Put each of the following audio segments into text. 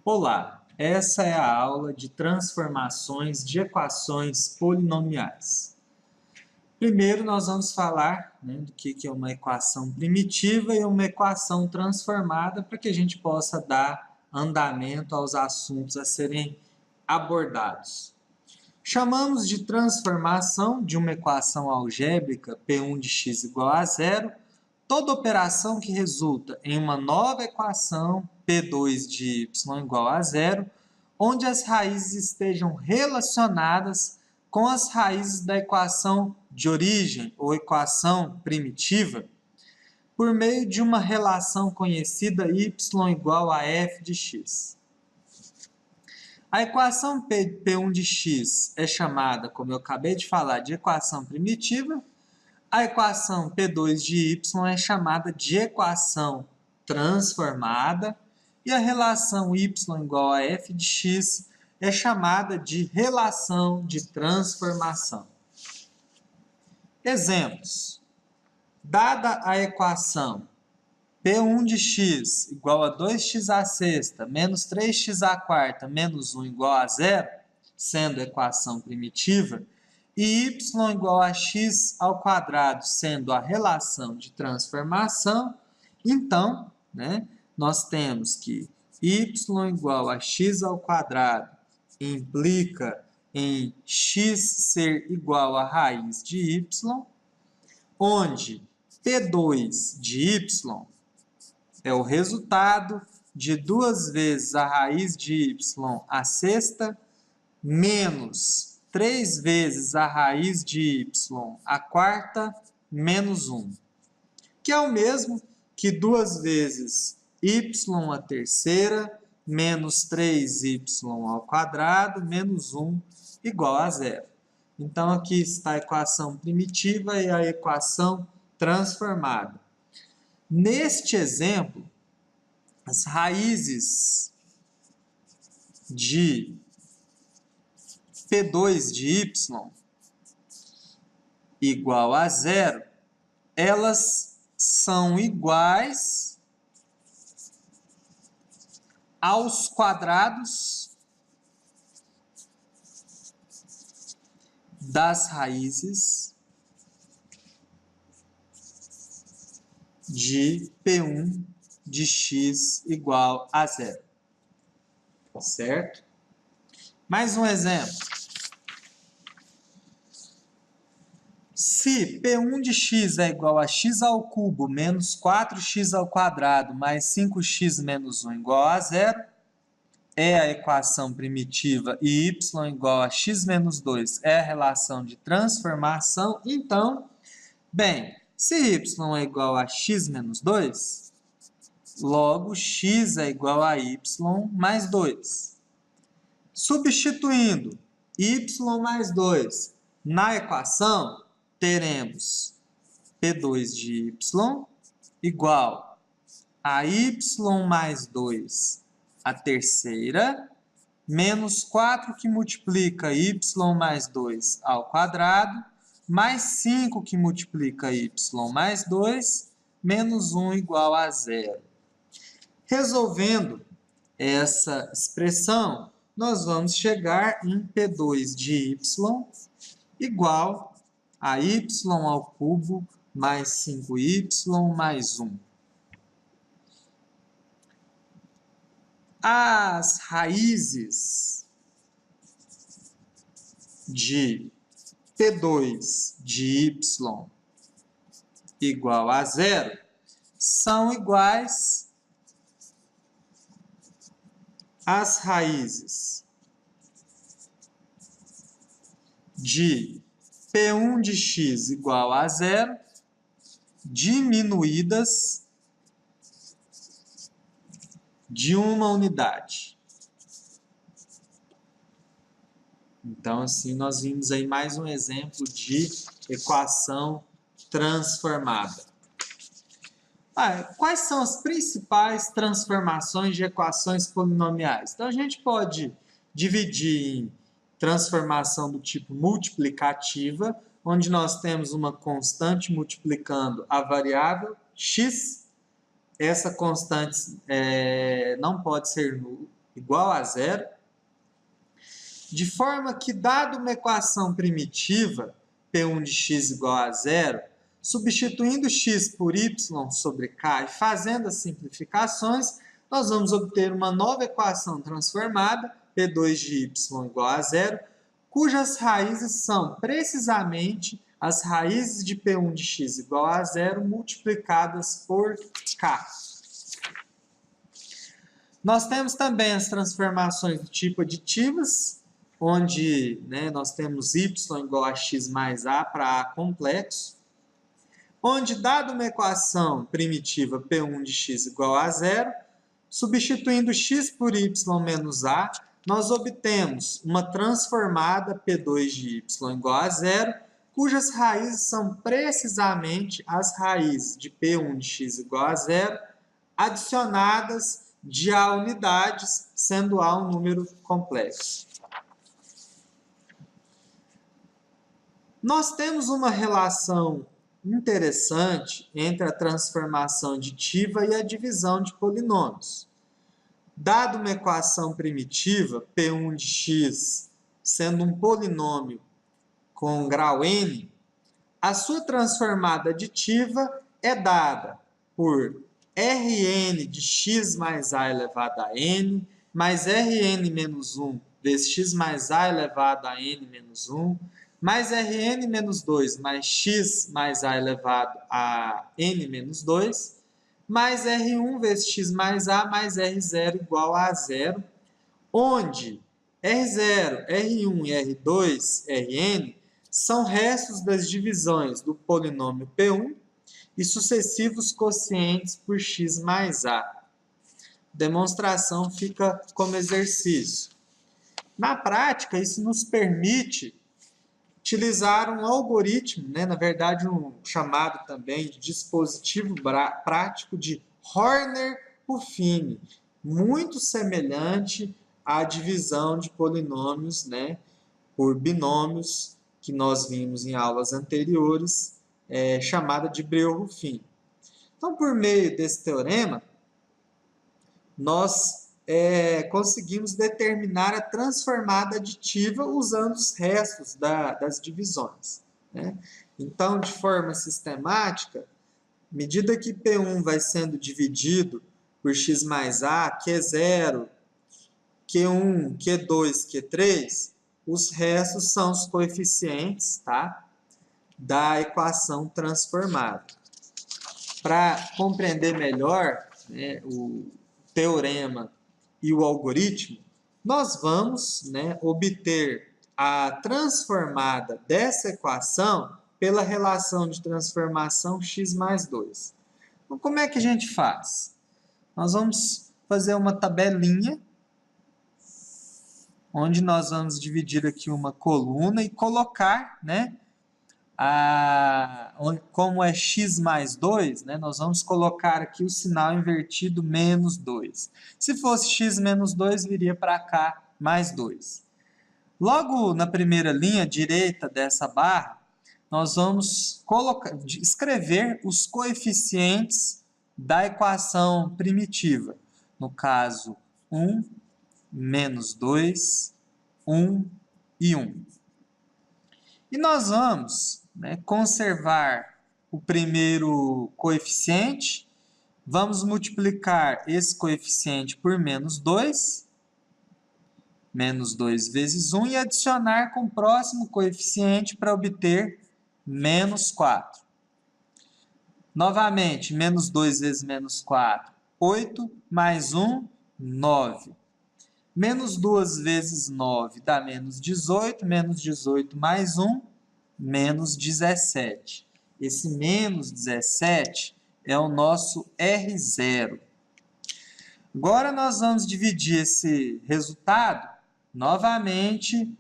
Olá, essa é a aula de transformações de equações polinomiais. Primeiro, nós vamos falar do que é uma equação primitiva e uma equação transformada para que a gente possa dar andamento aos assuntos a serem abordados. Chamamos de transformação de uma equação algébrica P1 de x igual a zero toda operação que resulta em uma nova equação P2 de y igual a zero, onde as raízes estejam relacionadas com as raízes da equação de origem ou equação primitiva, por meio de uma relação conhecida y igual a f de x. A equação P1 de x é chamada, como eu acabei de falar, de equação primitiva. A equação P2 de y é chamada de equação transformada e a relação y igual a f de x é chamada de relação de transformação. Exemplos. Dada a equação P1 de x igual a 2x à sexta menos 3x à quarta menos 1 igual a zero, sendo equação primitiva, e y igual a x ao quadrado sendo a relação de transformação, então, nós temos que y igual a x ao quadrado implica em x ser igual a raiz de y, onde P2 de y é o resultado de 2 vezes a raiz de y à sexta menos 3 vezes a raiz de y à quarta menos 1, que é o mesmo que 2 vezes y à terceira menos 3y ao quadrado menos 1 igual a zero. Então, aqui está a equação primitiva e a equação transformada. Neste exemplo, as raízes de P2 de y igual a zero, elas são iguais aos quadrados das raízes de P1 de x igual a zero. Certo? Mais um exemplo. Se P1 de x é igual a x ao cubo menos 4x ao quadrado mais 5x menos 1 igual a zero, é a equação primitiva e y igual a x menos 2 é a relação de transformação, então, se y é igual a x menos 2, logo x é igual a y mais 2. Substituindo y mais 2 na equação, teremos P2 de y igual a y mais 2 a terceira, menos 4 que multiplica y mais 2 ao quadrado, mais 5 que multiplica y mais 2, menos 1 igual a zero. Resolvendo essa expressão, nós vamos chegar em P2 de y igual a y ao cubo mais 5y mais 1. As raízes de P2 de y igual a zero são iguais às raízes de P1 de x igual a zero diminuídas de uma unidade. Então, assim, nós vimos aí mais um exemplo de equação transformada. Quais são as principais transformações de equações polinomiais? Então, a gente pode dividir em transformação do tipo multiplicativa, onde nós temos uma constante multiplicando a variável x. Essa constante não pode ser nula. igual a zero, de forma que, dado uma equação primitiva, P1 de x igual a zero, substituindo x por y sobre k e fazendo as simplificações, nós vamos obter uma nova equação transformada, P2 de y igual a zero, cujas raízes são precisamente as raízes de P1 de x igual a zero multiplicadas por k. Nós temos também as transformações do tipo aditivas, onde nós temos y igual a x mais a para a complexo, onde, dada uma equação primitiva P1 de x igual a zero, substituindo x por y menos a, nós obtemos uma transformada P2 de y igual a zero, cujas raízes são precisamente as raízes de P1 de x igual a zero, adicionadas de A unidades, sendo A um número complexo. Nós temos uma relação interessante entre a transformação aditiva e a divisão de polinômios. Dado uma equação primitiva, P1 de x sendo um polinômio com grau n, a sua transformada aditiva é dada por Rn de x mais a elevado a n, mais Rn menos 1 vezes x mais a elevado a n menos 1, mais Rn menos 2 mais x mais a elevado a n menos 2, mais R1 vezes x mais a mais R0 igual a zero, onde R0, R1 e R2, Rn, são restos das divisões do polinômio P1 e sucessivos quocientes por x mais a. A demonstração fica como exercício. Na prática, isso nos permite utilizar um algoritmo, na verdade, um chamado também de dispositivo prático de Horner-Ruffini, muito semelhante à divisão de polinômios por binômios que nós vimos em aulas anteriores, chamada de Breuer-Ruffini. Então, por meio desse teorema, nós conseguimos determinar a transformada aditiva usando os restos das divisões. Então, de forma sistemática, à medida que P1 vai sendo dividido por x mais a, Q0, Q1, Q2, Q3, os restos são os coeficientes da equação transformada. Para compreender melhor o teorema e o algoritmo, nós vamos obter a transformada dessa equação pela relação de transformação x mais 2. Então, como é que a gente faz? Nós vamos fazer uma tabelinha, onde nós vamos dividir aqui uma coluna e colocar, como é x mais 2, nós vamos colocar aqui o sinal invertido menos 2. Se fosse x menos 2, viria para cá mais 2. Logo na primeira linha direita dessa barra, nós vamos escrever os coeficientes da equação primitiva. No caso, 1, menos 2, 1 e 1. E nós vamos conservar o primeiro coeficiente, vamos multiplicar esse coeficiente por menos 2 vezes 1, e adicionar com o próximo coeficiente para obter menos 4. Novamente, menos 2 vezes menos 4, 8, mais 1, 9. Menos 2 vezes 9 dá menos 18, menos 18 mais 1, menos 17. Esse menos 17 é o nosso R0. Agora nós vamos dividir esse resultado novamente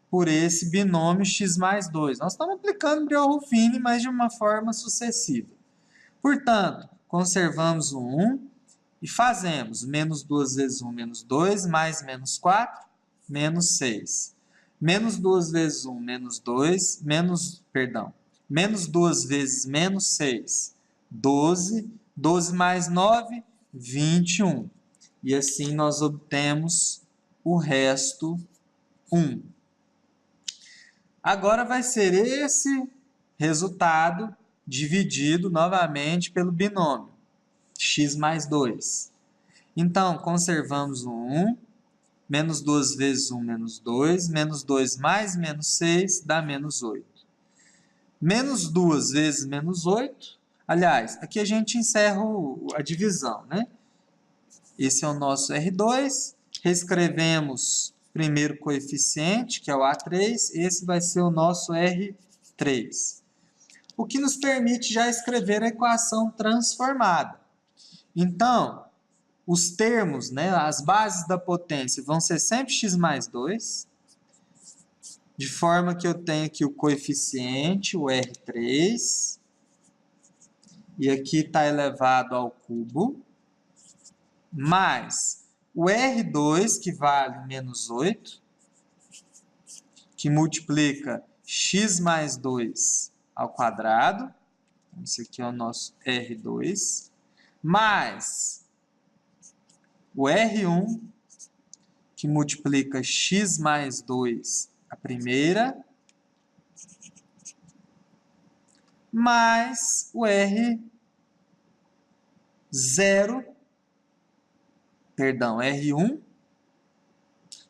por esse binômio x mais 2. Nós estamos aplicando Breuer-Ruffini, mas de uma forma sucessiva. Portanto, conservamos o 1 e fazemos menos 2 vezes 1, menos 2, mais menos 4, menos 6. Menos 2 vezes 1, menos 2, menos 2 vezes menos 6, 12, 12 mais 9, 21. e assim nós obtemos o resto 1. Agora vai ser esse resultado dividido novamente pelo binômio x mais 2. Então, conservamos o 1, menos 2 vezes 1, menos 2, menos 2 mais menos 6 dá menos 8. Menos 2 vezes menos 8, aliás, aqui a gente encerra a divisão, né? Esse é o nosso R2, reescrevemos o primeiro coeficiente, que é o A3, esse vai ser o nosso R3. O que nos permite já escrever a equação transformada. Então, os termos, né, as bases da potência vão ser sempre x mais 2, de forma que eu tenho aqui o coeficiente, o R3, e aqui está elevado ao cubo, mais o R2, que vale menos 8, que multiplica x mais 2 ao quadrado, esse aqui é o nosso R2, mais o R1, que multiplica x mais 2 a primeira, mais o R0, perdão, R1,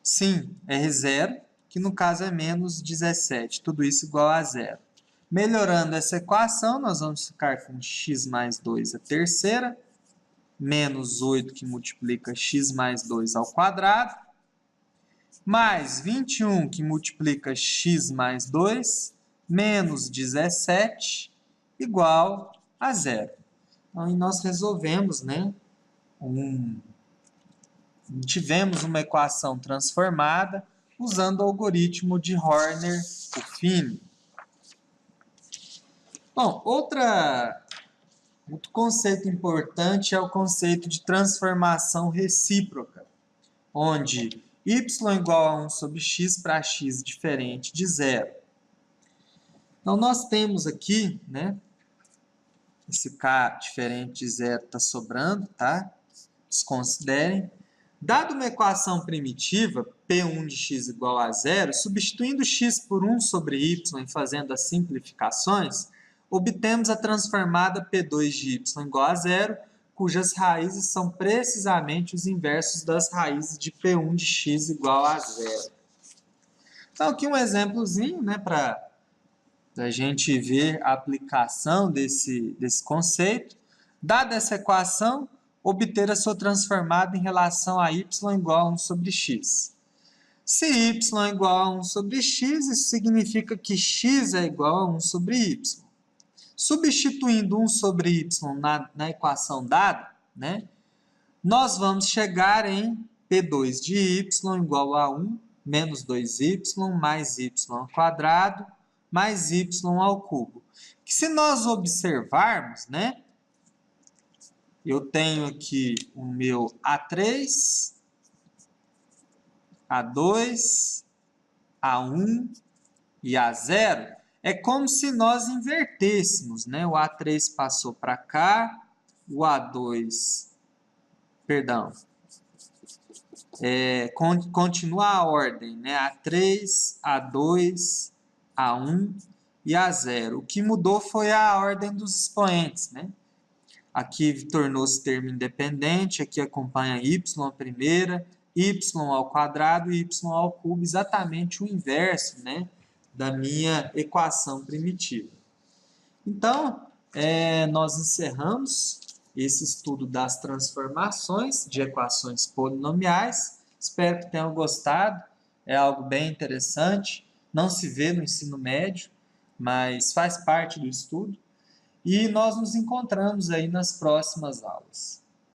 sim, R0, que no caso é menos 17, tudo isso igual a 0. Melhorando essa equação, nós vamos ficar com x mais 2 a terceira, menos 8, que multiplica x mais 2 ao quadrado, mais 21, que multiplica x mais 2, menos 17, igual a 0. Então, nós resolvemos, né, tivemos uma equação transformada usando o algoritmo de Horner-Ruffini. Bom, outro conceito importante é o conceito de transformação recíproca, onde y igual a 1 sobre x para x diferente de 0. Então, nós temos aqui, né, esse k diferente de 0 está sobrando, tá? Desconsiderem. Dado uma equação primitiva, P1 de x igual a 0, substituindo x por 1 sobre y e fazendo as simplificações, obtemos a transformada P2 de y igual a 0, cujas raízes são precisamente os inversos das raízes de P1 de x igual a 0. Então, aqui um exemplozinho, né, para a gente ver a aplicação desse conceito. Dada essa equação, obter a sua transformada em relação a y igual a 1 sobre x. Se y é igual a 1 sobre x, isso significa que x é igual a 1 sobre y. Substituindo 1 sobre y na equação dada, né, nós vamos chegar em P2 de y igual a 1 menos 2y mais y ao quadrado mais y ao cubo. Que se nós observarmos, né, eu tenho aqui o meu A3, A2, A1 e A0. É como se nós invertêssemos, né? O A3 passou para cá, o A2, perdão, continua a ordem, né? A3, A2, A1 e A0. O que mudou foi a ordem dos expoentes, né? Aqui tornou-se termo independente, aqui acompanha y a primeira, y ao quadrado e y ao cubo, exatamente o inverso, né, da minha equação primitiva. Então, nós encerramos esse estudo das transformações de equações polinomiais. Espero que tenham gostado, é algo bem interessante, não se vê no ensino médio, mas faz parte do estudo. E nós nos encontramos aí nas próximas aulas.